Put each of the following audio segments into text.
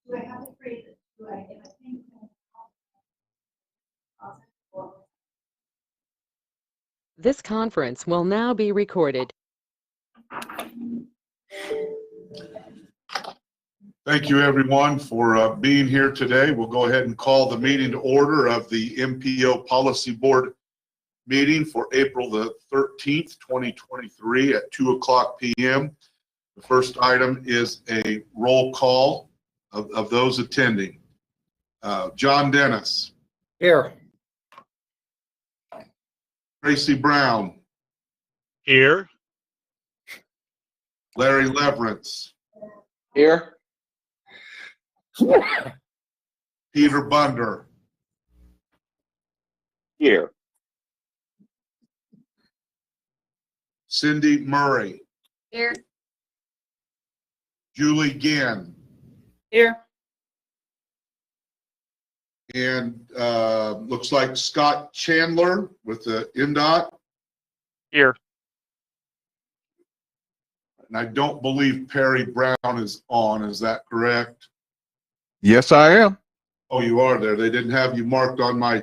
Do I have to create it? Do I, if I think This conference will now be recorded. Thank you, everyone, for being here today. We'll go ahead and call the meeting to order of the MPO Policy Board meeting for April the 13th, 2023 at 2:00 p.m. The first item is a roll call of those attending. John Dennis. Here. Tracy Brown. Here. Larry Leverance. Here. Peter Bunder. Here. Cindy Murray. here? Julie Ginn. Here. And looks like Scott Chandler with the NDOT. Here. And I don't believe Perry Brown is on. Is that correct? Yes, I am. Oh, you are there. They didn't have you marked on my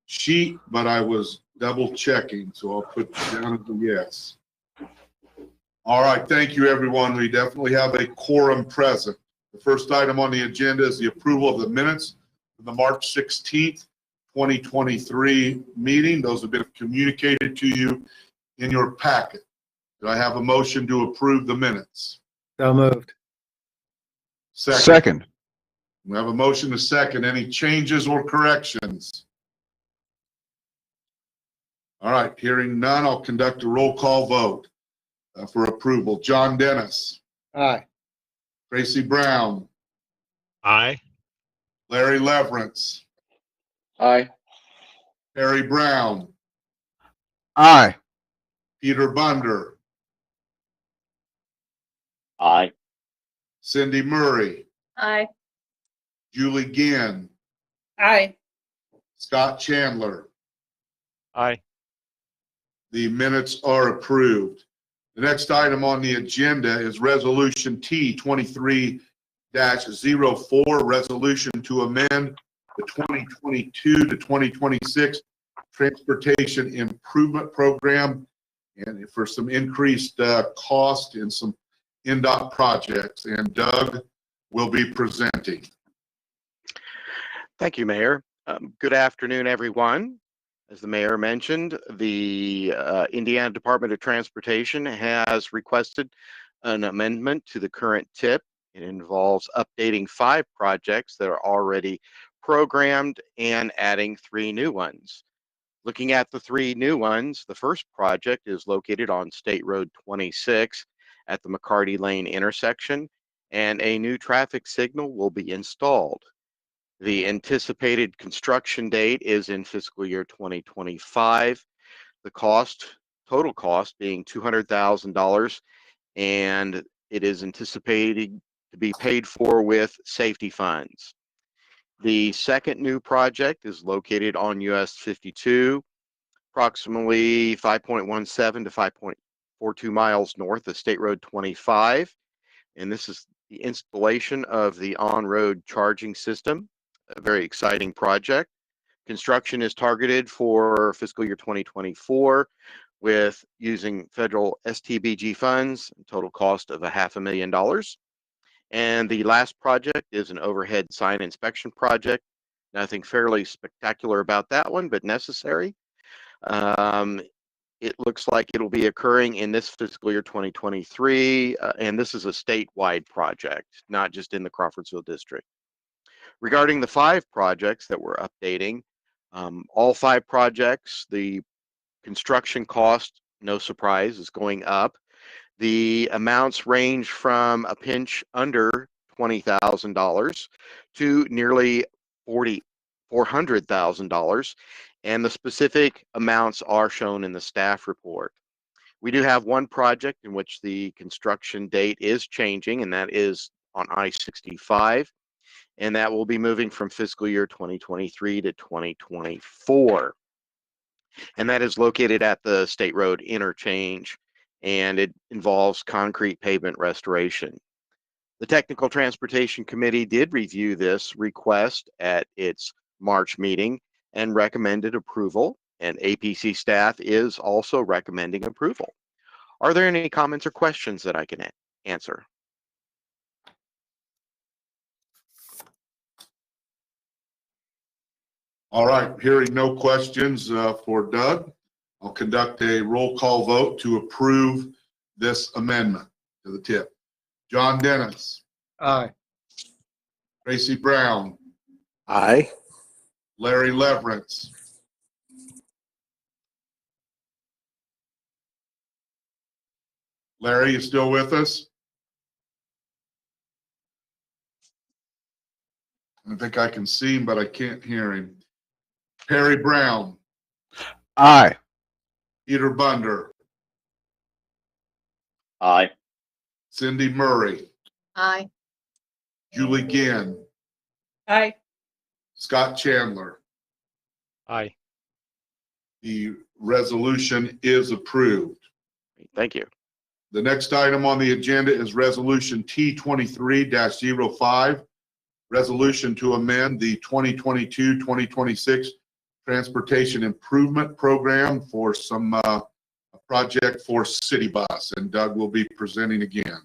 sheet, but I was double checking, so I'll put you down as a yes. All right, thank you, everyone. We definitely have a quorum present. The first item on the agenda is the approval of the minutes of the March 16th, 2023 meeting. Those have been communicated to you in your packet. Do I have a motion to approve the minutes? So moved. Second. We have a motion to second. Any changes or corrections? All right, hearing none, I'll conduct a roll call vote for approval. John Dennis. Aye. Tracy Brown. Aye. Larry Leverance. Aye. Perry Brown. Aye. Peter Bunder. Aye. Cindy Murray. Aye. Julie Ginn. Aye. Scott Chandler. Aye. The minutes are approved. The next item on the agenda is Resolution T23-04, resolution to amend the 2022 to 2026 Transportation Improvement Program and for some increased cost in some NDOT projects. And Doug will be presenting. Thank you, Mayor. Good afternoon, everyone. As the mayor mentioned, the Indiana Department of Transportation has requested an amendment to the current TIP. It involves updating 5 projects that are already programmed and adding 3 new ones. Looking at the 3 new ones, the first project is located on State Road 26 at the McCarty Lane intersection, and a new traffic signal will be installed. The anticipated construction date is in fiscal year 2025. The total cost being $200,000, and it is anticipated to be paid for with safety funds. The second new project is located on US 52, approximately 5.17 to 5.42 miles north of State Road 25. And this is the installation of the on-road charging system. A very exciting project. Construction is targeted for fiscal year 2024 with using federal STBG funds, total cost of $500,000. And the last project is an overhead sign inspection project. Nothing fairly spectacular about that one, but necessary. It looks like it'll be occurring in this fiscal year 2023, and this is a statewide project, not just in the Crawfordsville district. Regarding the 5 projects that we're updating, all 5 projects, the construction cost, no surprise, is going up. The amounts range from a pinch under $20,000 to nearly $400,000, and the specific amounts are shown in the staff report. We do have one project in which the construction date is changing, and that is on I-65. And that will be moving from fiscal year 2023 to 2024. And that is located at the State Road interchange, and it involves concrete pavement restoration. The Technical Transportation Committee did review this request at its March meeting and recommended approval, and APC staff is also recommending approval. Are there any comments or questions that I can answer? All right, hearing no questions for Doug, I'll conduct a roll call vote to approve this amendment to the tip. John Dennis, Aye. Tracy Brown, Aye. Larry Leverance, Larry, you still with us? I think I can see him, but I can't hear him. Perry Brown, Aye. Peter Bunder, Aye. Cindy Murray, Aye. Julie Ginn, Aye. Scott Chandler. Aye. The resolution is approved. Thank you. The next item on the agenda is Resolution T23-05, resolution to amend the 2022-2026 Transportation Improvement Program for some a project for City Bus, and Doug will be presenting again.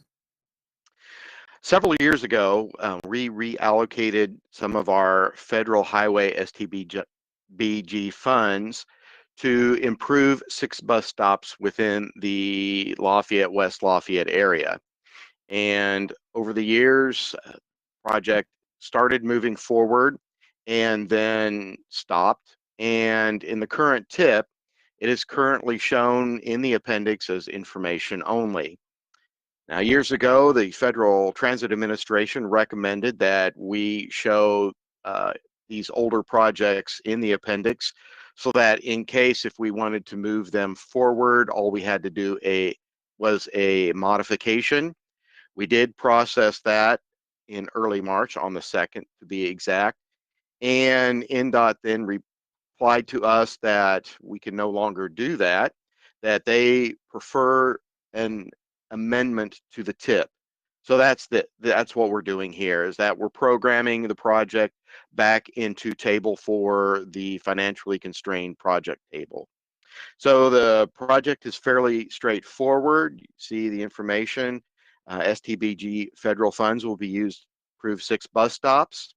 Several years ago, we reallocated some of our federal highway STBG funds to improve 6 bus stops within the Lafayette, West Lafayette area. And over the years, project started moving forward and then stopped. And in the current tip, it is currently shown in the appendix as information only. Now, years ago, the Federal Transit Administration recommended that we show these older projects in the appendix so that in case if we wanted to move them forward, all we had to do was a modification. We did process that in early March, on the 2nd to be exact, and NDOT then replied to us that we can no longer do that, that they prefer an amendment to the tip. So that's what we're doing here, is that we're programming the project back into table 4, the financially constrained project table. So the project is fairly straightforward. You see the information. STBG federal funds will be used to approve 6 bus stops.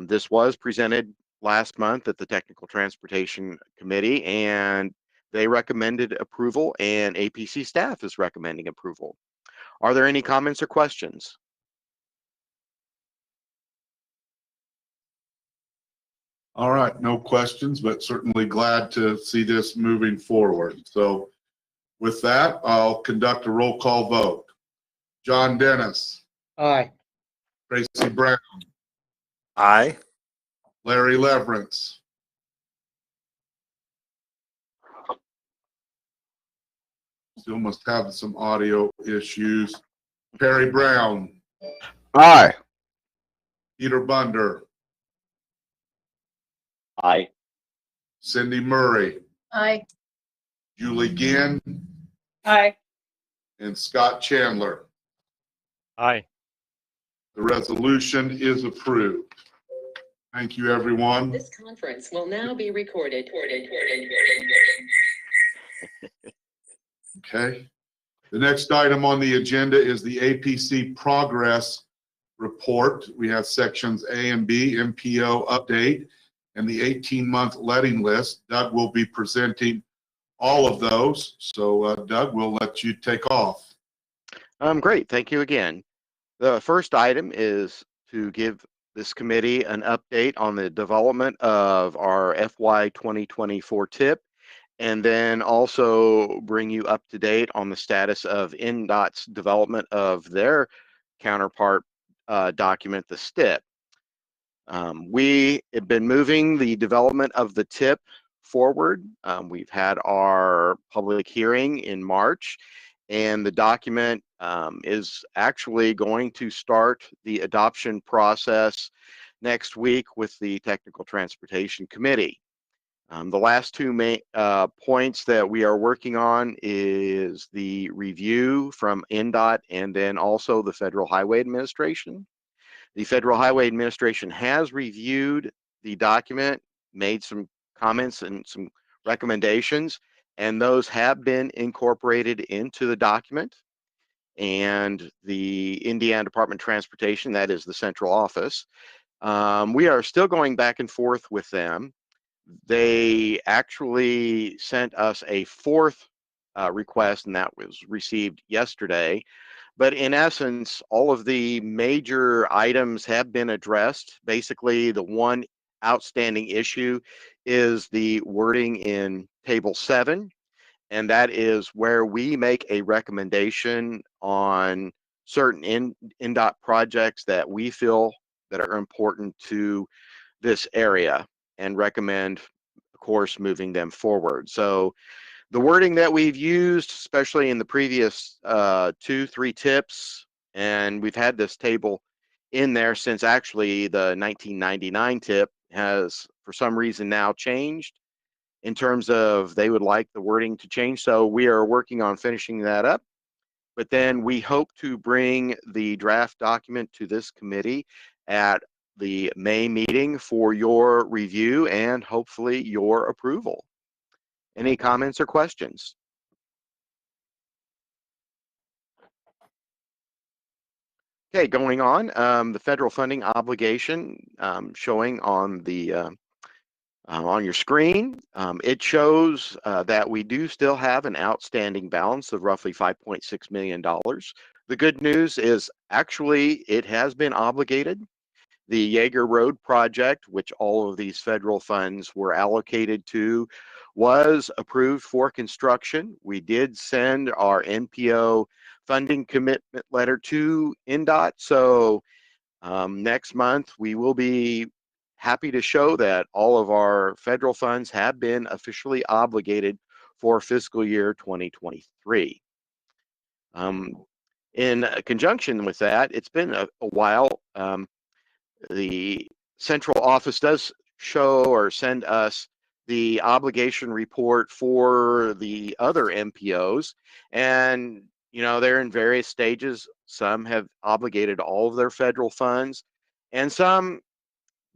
This was presented last month at the Technical Transportation Committee, and they recommended approval, and APC staff is recommending approval. Are there any comments or questions? All right, no questions, but certainly glad to see this moving forward. So with that, I'll conduct a roll call vote. John Dennis, Aye. Tracy Brown, Aye. Larry Leverance, still must have some audio issues. Perry Brown, Aye. Peter Bunder, Aye. Cindy Murray, Aye. Julie Ginn, Aye. and Scott Chandler. Aye. The resolution is approved. Thank you, everyone. This conference will now be recorded. Okay. The next item on the agenda is the APC progress report. We have sections A and B, MPO update, and the 18-month letting list. Doug will be presenting all of those. So Doug, we'll let you take off. Great, thank you again. The first item is to give this committee an update on the development of our FY 2024 tip, and then also bring you up to date on the status of NDOT's development of their counterpart document, the STIP. We have been moving the development of the tip forward. We've had our public hearing in March, and the document is actually going to start the adoption process next week with the Technical Transportation Committee. The last two main points that we are working on is the review from NDOT and then also the Federal Highway Administration. The Federal Highway Administration has reviewed the document, made some comments and some recommendations, and those have been incorporated into the document. And the Indiana Department of Transportation, that is the central office, we are still going back and forth with them. They actually sent us a fourth request, and that was received yesterday. But in essence, all of the major items have been addressed. Basically, the one outstanding issue is the wording in Table 7, and that is where we make a recommendation on certain NDOT projects that we feel that are important to this area and recommend, of course, moving them forward. So the wording that we've used, especially in the previous 2-3 tips, and we've had this table in there since actually the 1999 tip, has for some reason now changed in terms of they would like the wording to change. So we are working on finishing that up. But then we hope to bring the draft document to this committee at the May meeting for your review and hopefully your approval. Any comments or questions? Okay, going on, the federal funding obligation showing on the on your screen. It shows that we do still have an outstanding balance of roughly $5.6 million. The good news is actually it has been obligated. The Yeager Road project, which all of these federal funds were allocated to, was approved for construction. We did send our MPO funding commitment letter to NDOT. So next month, we will be happy to show that all of our federal funds have been officially obligated for fiscal year 2023. In conjunction with that, it's been a while. The central office does show or send us the obligation report for the other MPOs, and they're in various stages. Some have obligated all of their federal funds, and some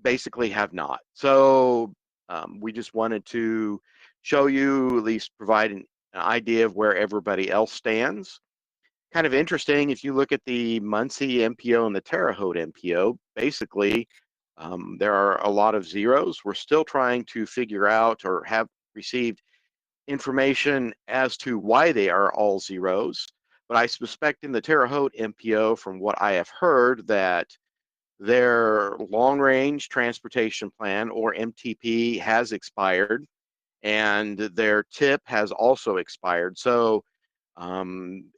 basically have not. So we just wanted to show you, at least provide an idea of where everybody else stands. Kind of interesting, if you look at the Muncie MPO and the Terre Haute MPO, basically there are a lot of zeros. We're still trying to figure out or have received information as to why they are all zeros. But I suspect in the Terre Haute MPO, from what I have heard, that their long range transportation plan, or MTP, has expired, and their TIP has also expired. So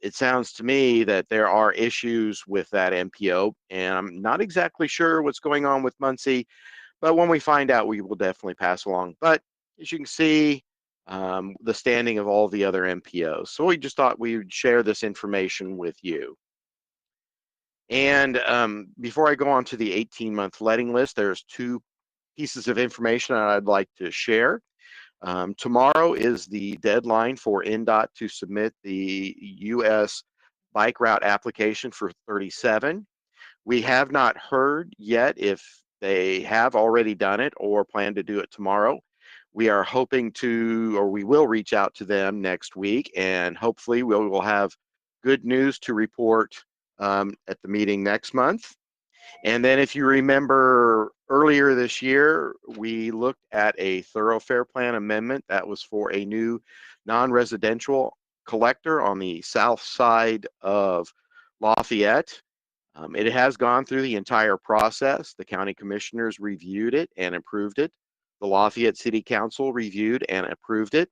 it sounds to me that there are issues with that MPO, and I'm not exactly sure what's going on with Muncie, but when we find out, we will definitely pass along. But as you can see, the standing of all the other MPOs. So we just thought we would share this information with you. And before I go on to the 18-month letting list, there's two pieces of information that I'd like to share. Tomorrow is the deadline for NDOT to submit the US bike route application for 37. We have not heard yet if they have already done it or plan to do it tomorrow. We are hoping to, or we will reach out to them next week, and hopefully we will have good news to report at the meeting next month. And then if you remember earlier this year, we looked at a thoroughfare plan amendment that was for a new non-residential collector on the south side of Lafayette. It has gone through the entire process. The county commissioners reviewed it and approved it. The Lafayette City Council reviewed and approved it.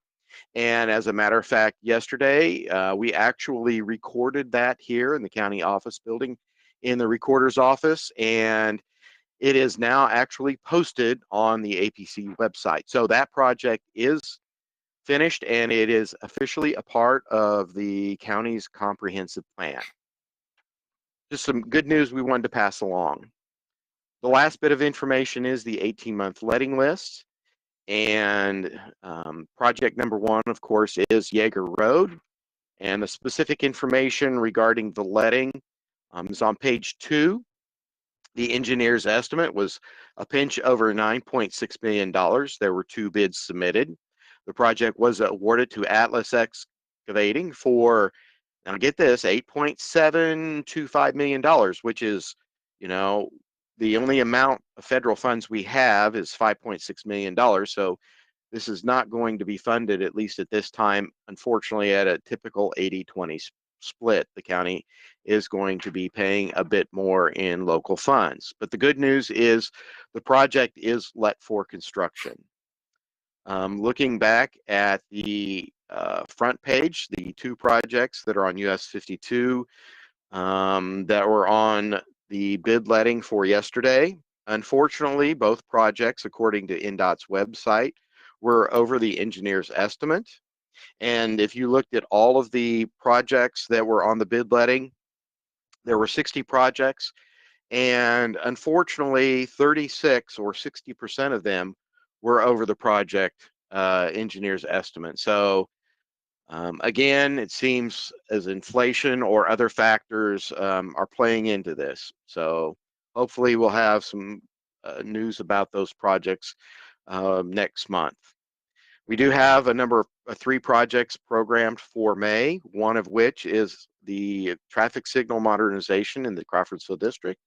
And as a matter of fact, yesterday, we actually recorded that here in the county office building in the recorder's office, and it is now actually posted on the APC website. So that project is finished, and it is officially a part of the county's comprehensive plan. Just some good news we wanted to pass along. The last bit of information is the 18-month letting list. And project number one, of course, is Jaeger Road. And the specific information regarding the letting is on page 2. The engineer's estimate was a pinch over $9.6 million. There were 2 bids submitted. The project was awarded to Atlas Excavating for, now get this, $8.725 million, which is, you know, the only amount of federal funds we have is $5.6 million. So this is not going to be funded, at least at this time, unfortunately, at a typical 80-20 split. The county is going to be paying a bit more in local funds. But the good news is the project is let for construction. Looking back at the front page, the 2 projects that are on US 52 that were on the bid letting for yesterday, unfortunately, both projects, according to INDOT's website, were over the engineer's estimate. And if you looked at all of the projects that were on the bid letting, there were 60 projects, and unfortunately 36 or 60% of them were over the project engineer's estimate. So again, it seems as inflation or other factors are playing into this. So hopefully we'll have some news about those projects next month. We do have a number of 3 projects programmed for May, one of which is the traffic signal modernization in the Crawfordsville district.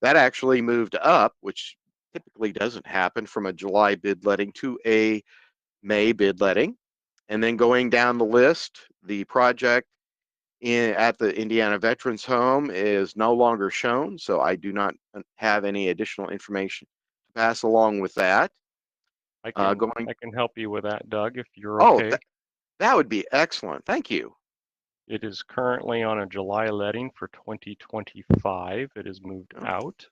That actually moved up, which typically doesn't happen, from a July bid letting to a May bid letting. And then going down the list, the project at the Indiana Veterans Home is no longer shown, so I do not have any additional information to pass along with that. I can help you with that, Doug, if you're okay. That would be excellent. Thank you. It is currently on a July letting for 2025. It has moved out.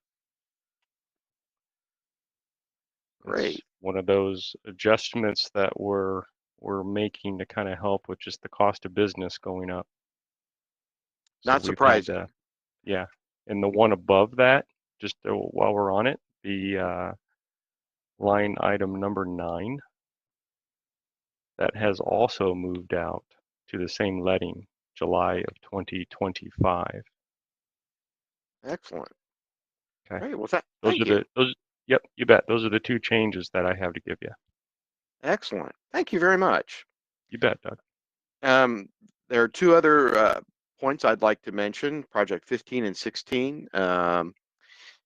Great. It's one of those adjustments that we're making to kind of help with just the cost of business going up. So Not surprising. Yeah. And the one above that, just while we're on it, the line item number 9, that has also moved out to the same letting, July of 2025. Excellent. Okay. Great. Well, thank you. Yep, you bet. Those are the 2 changes that I have to give you. Excellent. Thank you very much. You bet, Doug. There are 2 other points I'd like to mention, project 15 and 16.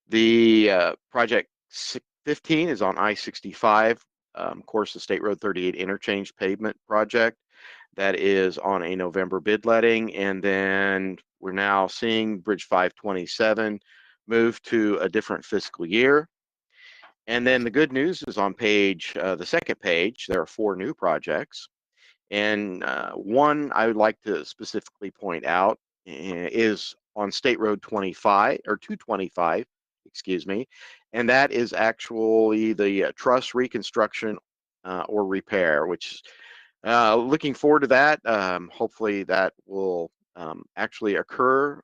The project 15 is on I-65, of course, the State Road 38 interchange pavement project. That is on a November bid letting. And then we're now seeing Bridge 527 move to a different fiscal year. And then the good news is on the second page, there are 4 new projects. And one I would like to specifically point out is on State Road 25 or 225, excuse me, and that is actually the truss reconstruction or repair, which looking forward to that. Hopefully that will actually occur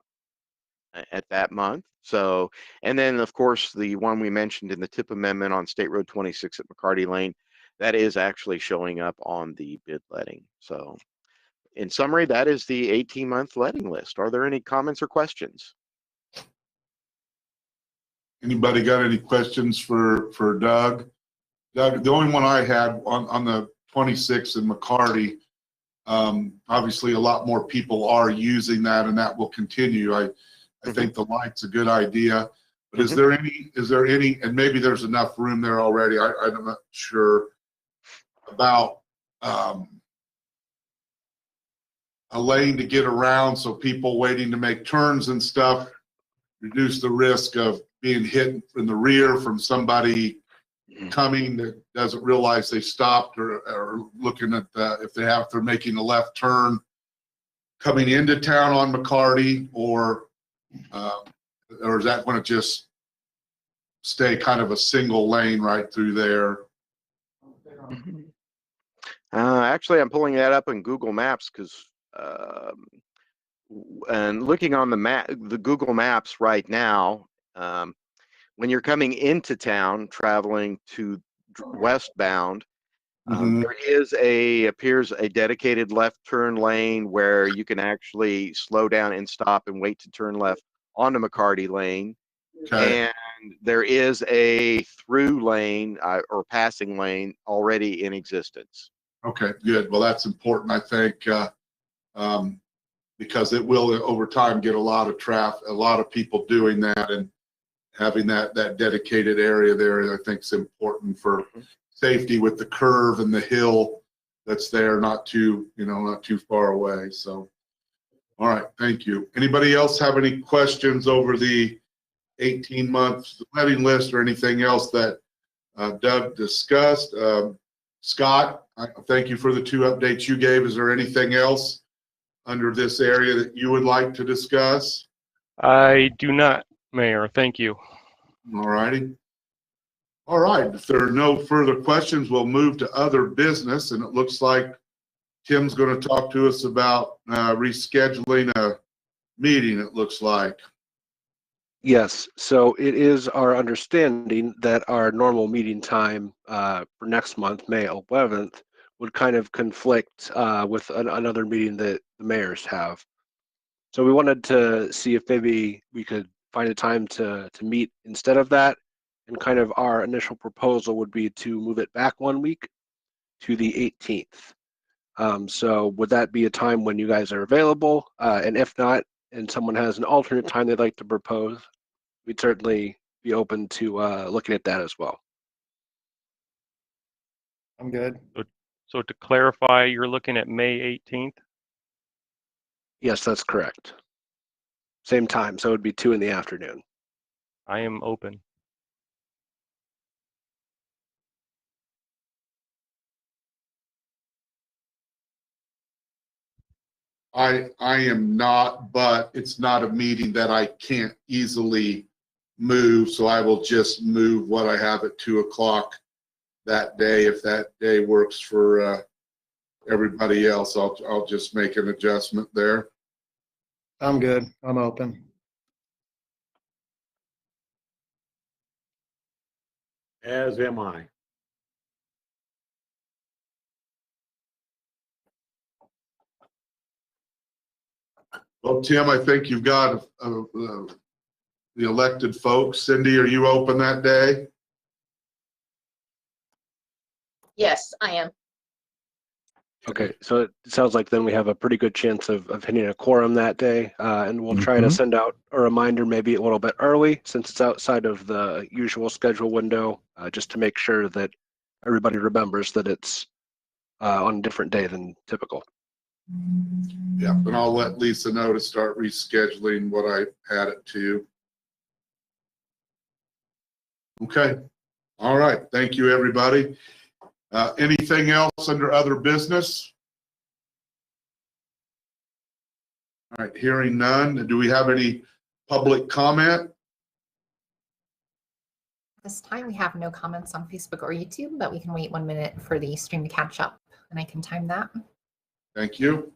at that month. So, and then of course the one we mentioned in the tip amendment on State Road 26 at McCarty Lane, that is actually showing up on the bid letting. So in summary, that is the 18-month letting list. Are there any comments or questions? Anybody got any questions for Doug? Doug, the only one I had on the 26th in McCarty, obviously a lot more people are using that, and that will continue. I think the light's a good idea, but is there any, and maybe there's enough room there already, I'm not sure about a lane to get around so people waiting to make turns and stuff, reduce the risk of being hit in the rear from somebody coming that doesn't realize they stopped, or looking at if they're making a left turn coming into town on McCarty, or is that going to just stay kind of a single lane right through there? Actually, I'm pulling that up in Google Maps because and looking on the map, the Google Maps right now, when you're coming into town traveling to westbound, Mhm. There appears a dedicated left turn lane where you can actually slow down and stop and wait to turn left onto McCarty Lane. Okay, And there is a through lane or passing lane already in existence. okay, good. Well, that's important, I think, um, because it will over time get a lot of traffic, a lot of people doing that, and having that dedicated area there, I think is important for safety with the curve and the hill that's there, not too far away. So, all right, thank you. Anybody else have any questions over the 18-month letting list or anything else that Doug discussed? Scott, thank you for the 2 updates you gave. Is there anything else under this area that you would like to discuss? I do not, Mayor. Thank you. All righty. All right, if there are no further questions, we'll move to other business, and it looks like Tim's going to talk to us about rescheduling a meeting, it looks like. Yes, so it is our understanding that our normal meeting time for next month, May 11th, would kind of conflict with another meeting that the mayors have. So we wanted to see if maybe we could find a time to meet instead of that. And kind of our initial proposal would be to move it back 1 week to the 18th. So would that be a time when you guys are available? And if not, and someone has an alternate time they'd like to propose, we'd certainly be open to looking at that as well. I'm good. So to clarify, you're looking at May 18th? Yes, that's correct. Same time, so it would be 2 in the afternoon. I am open. I am not, but it's not a meeting that I can't easily move, so I will just move what I have at 2 o'clock that day. If that day works for everybody else, I'll just make an adjustment there. I'm good. I'm open. As am I. Well, Tim, I think you've got the elected folks. Cindy, are you open that day? Yes, I am. Okay, so it sounds like then we have a pretty good chance of hitting a quorum that day, and we'll try to send out a reminder maybe a little bit early since it's outside of the usual schedule window, just to make sure that everybody remembers that it's on a different day than typical. Yeah, and I'll let Lisa know to start rescheduling what I had it to. Okay. All right. Thank you, everybody. Anything else under other business? All right, hearing none. Do we have any public comment? This time we have no comments on Facebook or YouTube, but we can wait 1 minute for the stream to catch up and I can time that. Thank you.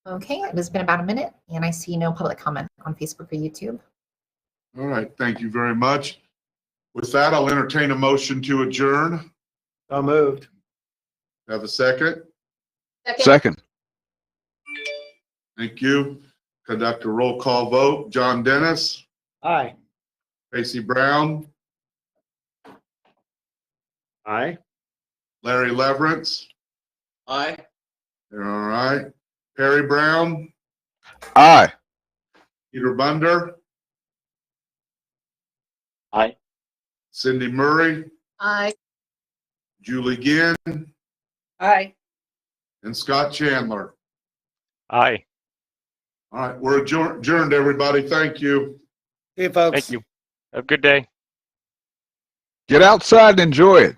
Okay, it has been about a minute and I see no public comment on Facebook or YouTube. All right, thank you very much. With that, I'll entertain a motion to adjourn. So moved. Have a second? Second. Thank you. Conduct a roll call vote. John Dennis, Aye. Tracy Brown, Aye. Larry Leverance. Aye. All right. Perry Brown, Aye. Peter Bunder, Aye. Cindy Murray, Aye. Julie Ginn, Aye. and Scott Chandler. Aye. All right, we're adjourned, everybody. Thank you. See you, folks. Thank you. Have a good day. Get outside and enjoy it.